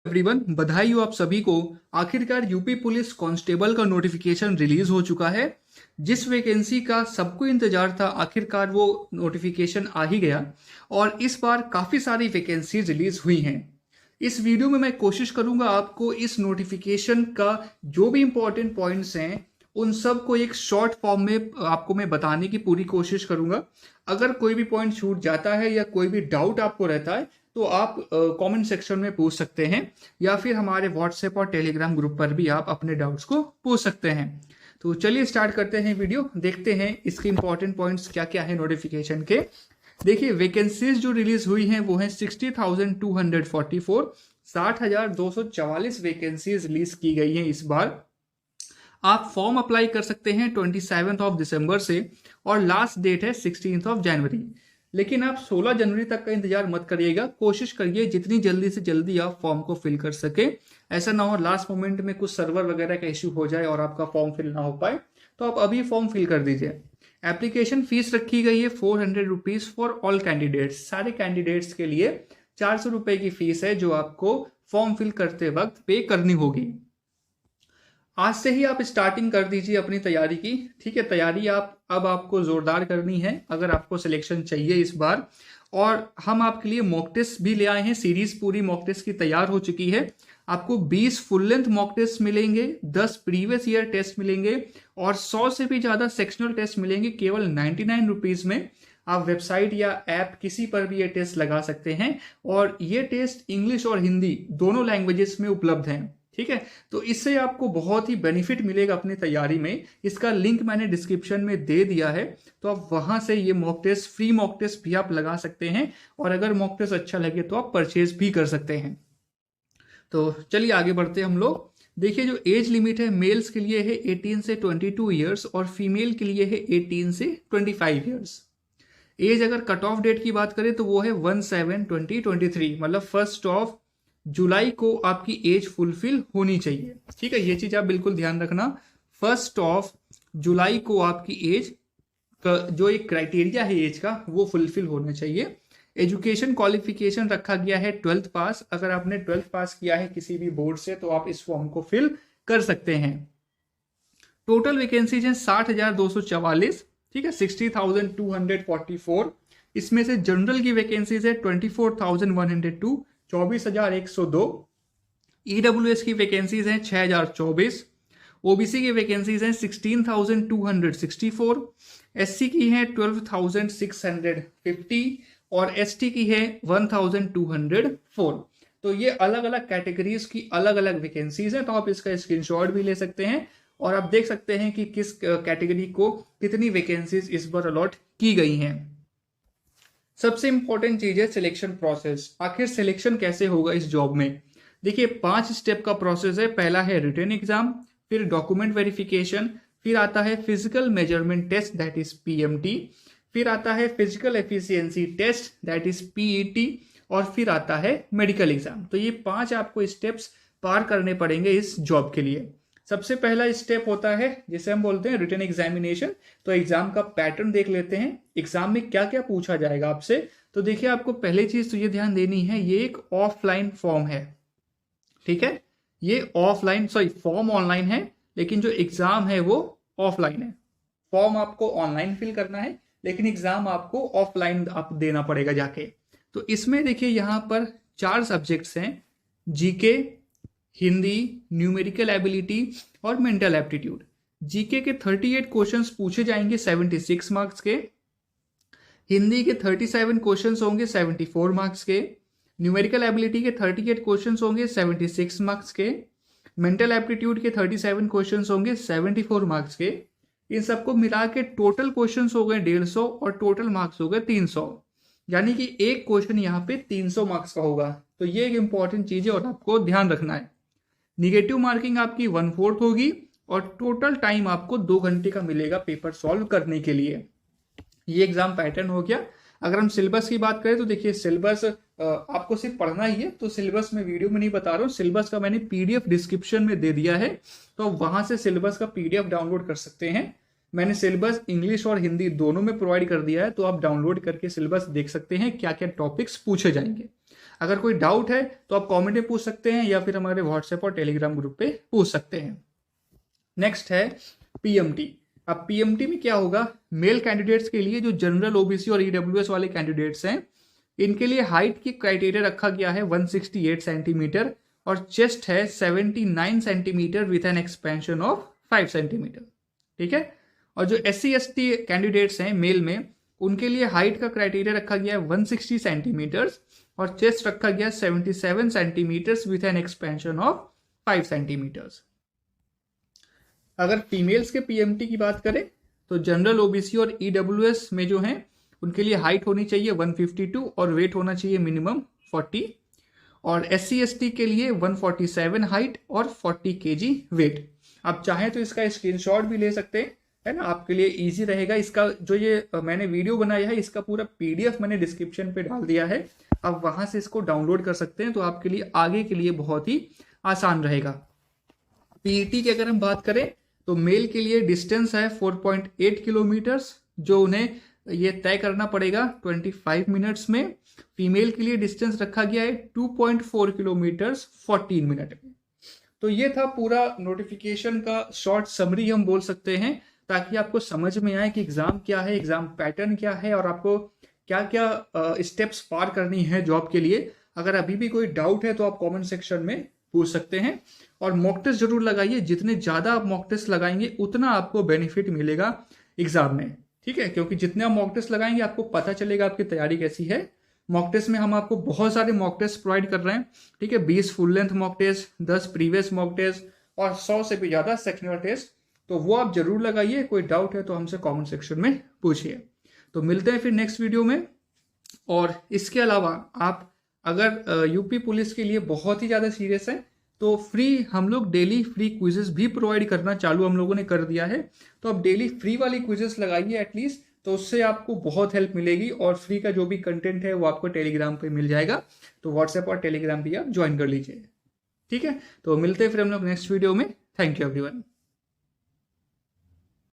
Everyone, बधाई हो आप सभी को। आखिरकार यूपी पुलिस कांस्टेबल का नोटिफिकेशन रिलीज हो चुका है। जिस वैकेंसी का सबको इंतजार था, आखिरकार वो नोटिफिकेशन आ ही गया और इस बार काफ़ी सारी वैकेंसी रिलीज हुई हैं। इस वीडियो में मैं कोशिश करूंगा आपको इस नोटिफिकेशन का जो भी इंपॉर्टेंट पॉइंट्स हैं उन सब को एक शॉर्ट फॉर्म में आपको मैं बताने की पूरी कोशिश करूंगा। अगर कोई भी पॉइंट छूट जाता है या कोई भी डाउट आपको रहता है तो आप कमेंट सेक्शन में पूछ सकते हैं या फिर हमारे व्हाट्सएप और टेलीग्राम ग्रुप पर भी आप अपने डाउट्स को पूछ सकते हैं। तो चलिए स्टार्ट करते हैं वीडियो, देखते हैं इसके इंपॉर्टेंट पॉइंट्स क्या क्या है नोटिफिकेशन के। देखिए, वैकेंसीज जो रिलीज हुई हैं वो हैं 60,244, 60,244 वैकेंसीज रिलीज की गई हैं इस बार। आप फॉर्म अप्लाई कर सकते हैं 27 दिसंबर से और लास्ट डेट है 16 जनवरी। लेकिन आप 16 जनवरी तक का इंतजार मत करिएगा, कोशिश करिए जितनी जल्दी से जल्दी आप फॉर्म को फिल कर सके। ऐसा ना हो लास्ट मोमेंट में कुछ सर्वर वगैरह का इश्यू हो जाए और आपका फॉर्म फिल ना हो पाए, तो आप अभी फॉर्म फिल कर दीजिए। एप्लीकेशन फीस रखी गई है 400 रुपीज फॉर ऑल कैंडिडेट्स। सारे कैंडिडेट्स के लिए 400 रुपए की फीस है जो आपको फॉर्म फिल करते वक्त पे करनी होगी। आज से ही आप स्टार्टिंग कर दीजिए अपनी तैयारी की। ठीक है, तैयारी अब आपको जोरदार करनी है अगर आपको सिलेक्शन चाहिए इस बार। और हम आपके लिए मॉक टेस्ट भी ले आए हैं, सीरीज पूरी मॉक टेस्ट की तैयार हो चुकी है। आपको 20 फुल लेंथ मॉक टेस्ट मिलेंगे, 10 प्रीवियस ईयर टेस्ट मिलेंगे और 100 से भी ज्यादा सेक्शनल टेस्ट मिलेंगे केवल 99 रुपीज में। आप वेबसाइट या ऐप किसी पर भी ये टेस्ट लगा सकते हैं और ये टेस्ट इंग्लिश और हिंदी दोनों लैंग्वेजेस में उपलब्ध हैं। ठीक है, तो इससे आपको बहुत ही बेनिफिट मिलेगा अपनी तैयारी में। इसका लिंक मैंने डिस्क्रिप्शन में दे दिया है, तो आप वहां से ये mock test, free mock test भी आप लगा सकते हैं और अगर मॉक टेस्ट अच्छा लगे तो आप परचेज भी कर सकते हैं। तो चलिए आगे बढ़ते हैं हम लोग। देखिए, जो एज लिमिट है मेल्स के लिए है 18 से 22 ईयर्स और फीमेल के लिए है 18 से 25 ईयर्स। एज अगर कट ऑफ डेट की बात करें तो वो है 1/7/2023, मतलब 1 जुलाई को आपकी एज फुलफिल होनी चाहिए। ठीक है, ये चीज आप बिल्कुल ध्यान रखना। 1 जुलाई को आपकी एज का जो एक क्राइटेरिया है एज का वो फुलफिल होना चाहिए। एजुकेशन क्वालिफिकेशन रखा गया है 12th पास। अगर आपने 12th पास किया है किसी भी बोर्ड से तो आप इस फॉर्म को फिल कर सकते हैं। टोटल वैकेंसीज हैं 60,244। ठीक है, 60,244। इसमें से जनरल की वैकेंसीज है 24,102, 24,102। ईडब्ल्यूएस की वैकेंसीज हैं 6,024। ओबीसी की वैकेंसीज हैं 16,264। एससी की है 12,650 और एसटी की है 1,204। तो ये अलग अलग कैटेगरीज की अलग अलग वैकेंसीज हैं, तो आप इसका स्क्रीनशॉट भी ले सकते हैं और आप देख सकते हैं कि किस कैटेगरी को कितनी वैकेंसीज इस बार अलॉट की गई हैं। सबसे इंपॉर्टेंट चीज है सिलेक्शन प्रोसेस। आखिर सिलेक्शन कैसे होगा इस जॉब में? देखिए, 5 स्टेप का प्रोसेस है। पहला है रिटन एग्जाम, फिर डॉक्यूमेंट वेरिफिकेशन, फिर आता है physical measurement test that is PMT, फिर आता है physical efficiency test that is PET और फिर आता है मेडिकल एग्जाम। तो ये 5 आपको स्टेप्स पार करने पड़ेंगे इस जॉब के लिए। सबसे पहला स्टेप होता है जिसे हम बोलते हैं रिटन एग्जामिनेशन। तो एग्जाम का पैटर्न देख लेते हैं, एग्जाम में क्या क्या पूछा जाएगा आपसे। तो देखिए, आपको पहली चीज तो ये ध्यान देनी है, ये एक ऑफलाइन फॉर्म है। ठीक है, ये फॉर्म ऑनलाइन है लेकिन जो एग्जाम है वो ऑफलाइन है। फॉर्म आपको ऑनलाइन फिल करना है लेकिन एग्जाम आपको ऑफलाइन आप देना पड़ेगा जाके। तो इसमें देखिए यहाँ पर 4 सब्जेक्ट्स हैं, जीके, हिंदी, न्यूमेरिकल एबिलिटी और मेंटल एप्टीट्यूड। जीके के 38 क्वेश्चंस पूछे जाएंगे 76 मार्क्स के, हिंदी के 37 क्वेश्चंस होंगे 74 मार्क्स के, न्यूमेरिकल एबिलिटी के 38 क्वेश्चंस होंगे 76 मार्क्स के, मेंटल एप्टीट्यूड के 37 क्वेश्चंस होंगे 74 मार्क्स के। इन सबको मिला के टोटल क्वेश्चंस हो गए 150 और टोटल मार्क्स हो गए 300, यानी कि एक क्वेश्चन यहाँ पे 300 मार्क्स का होगा। तो ये एक इंपॉर्टेंट चीज है और आपको ध्यान रखना है। निगेटिव मार्किंग आपकी 1/4 होगी और टोटल टाइम आपको 2 घंटे का मिलेगा पेपर सॉल्व करने के लिए। ये एग्जाम पैटर्न हो गया। अगर हम सिलेबस की बात करें तो देखिए, सिलेबस आपको सिर्फ पढ़ना ही है, तो सिलेबस में वीडियो में नहीं बता रहा हूँ। सिलेबस का मैंने पीडीएफ डिस्क्रिप्शन में दे दिया है, तो वहां से सिलेबस का पीडीएफ डाउनलोड कर सकते हैं। मैंने सिलेबस इंग्लिश और हिंदी दोनों में प्रोवाइड कर दिया है, तो आप डाउनलोड करके सिलेबस देख सकते हैं क्या क्या टॉपिक्स पूछे जाएंगे। अगर कोई डाउट है तो आप कमेंट में पूछ सकते हैं या फिर हमारे व्हाट्सएप और टेलीग्राम ग्रुप पे पूछ सकते हैं। नेक्स्ट है पीएमटी। अब पीएमटी में क्या होगा, मेल कैंडिडेट्स के लिए जो जनरल ओबीसी और ईडब्ल्यूएस वाले कैंडिडेट्स हैं, इनके लिए हाइट की क्राइटेरिया रखा गया है 168 सेंटीमीटर और चेस्ट है 79 centimetre with an expansion of 5 centimetre. ठीक है। और जो SC/ST कैंडिडेट्स हैं मेल में, उनके लिए हाइट का क्राइटेरिया रखा गया है 160 सेंटीमीटर्स और चेस्ट रखा गया 77 centimetres with an expansion of 5 centimetres. अगर फीमेल्स के पीएमटी की बात करें तो जनरल ओबीसी और ईडब्ल्यूएस में जो हैं उनके लिए हाइट होनी चाहिए 152 और वेट होना चाहिए मिनिमम 40, और SC/ST के लिए 147 हाइट और 40 kg वेट। आप चाहें तो इसका स्क्रीनशॉट भी ले सकते हैं, है ना, आपके लिए इजी रहेगा। इसका जो ये मैंने वीडियो बनाया है इसका पूरा PDF मैंने डिस्क्रिप्शन पे डाल दिया है, आप वहां से इसको डाउनलोड कर सकते हैं, तो आपके लिए आगे के लिए बहुत ही आसान रहेगा। पीईटी की अगर हम बात करें तो मेल के लिए डिस्टेंस है 4.8 किलोमीटर्स, जो उन्हें ये तय करना पड़ेगा 25 मिनट्स में। फीमेल के लिए डिस्टेंस रखा गया है 2.4 किलोमीटर्स 14 मिनट में। तो ये था पूरा नोटिफिकेशन का शॉर्ट समरी हम बोल सकते हैं, ताकि आपको समझ में आए कि एग्जाम क्या है, एग्जाम पैटर्न क्या है और आपको क्या क्या स्टेप्स पार करनी है जॉब के लिए। अगर अभी भी कोई डाउट है तो आप कमेंट सेक्शन में पूछ सकते हैं, और मॉक टेस्ट जरूर लगाइए। जितने ज्यादा आप मॉक टेस्ट लगाएंगे उतना आपको बेनिफिट मिलेगा एग्जाम में। ठीक है, क्योंकि जितने आप मॉक टेस्ट लगाएंगे आपको पता चलेगा आपकी तैयारी कैसी है। मॉक टेस्ट में हम आपको बहुत सारे मॉक टेस्ट प्रोवाइड कर रहे हैं। ठीक है, 20 full length mock test, 10 previous mock test और 100 से भी ज्यादा सेक्शनल टेस्ट, तो वो आप जरूर लगाइए। कोई डाउट है तो हमसे कमेंट सेक्शन में पूछिए। तो मिलते हैं फिर नेक्स्ट वीडियो में। और इसके अलावा आप अगर यूपी पुलिस के लिए बहुत ही ज़्यादा सीरियस हैं तो फ्री हम लोग डेली फ्री क्विजेस भी प्रोवाइड करना चालू हम लोगों ने कर दिया है। तो आप डेली फ्री वाली क्विजेस लगाइए एटलीस्ट, तो उससे आपको बहुत हेल्प मिलेगी। और फ्री का जो भी कंटेंट है वो आपको टेलीग्राम पे मिल जाएगा, तो व्हाट्सएप और टेलीग्राम भी आप ज्वाइन कर लीजिए। ठीक है, तो मिलते हैं फिर हम लोग नेक्स्ट वीडियो में। Thank you everyone.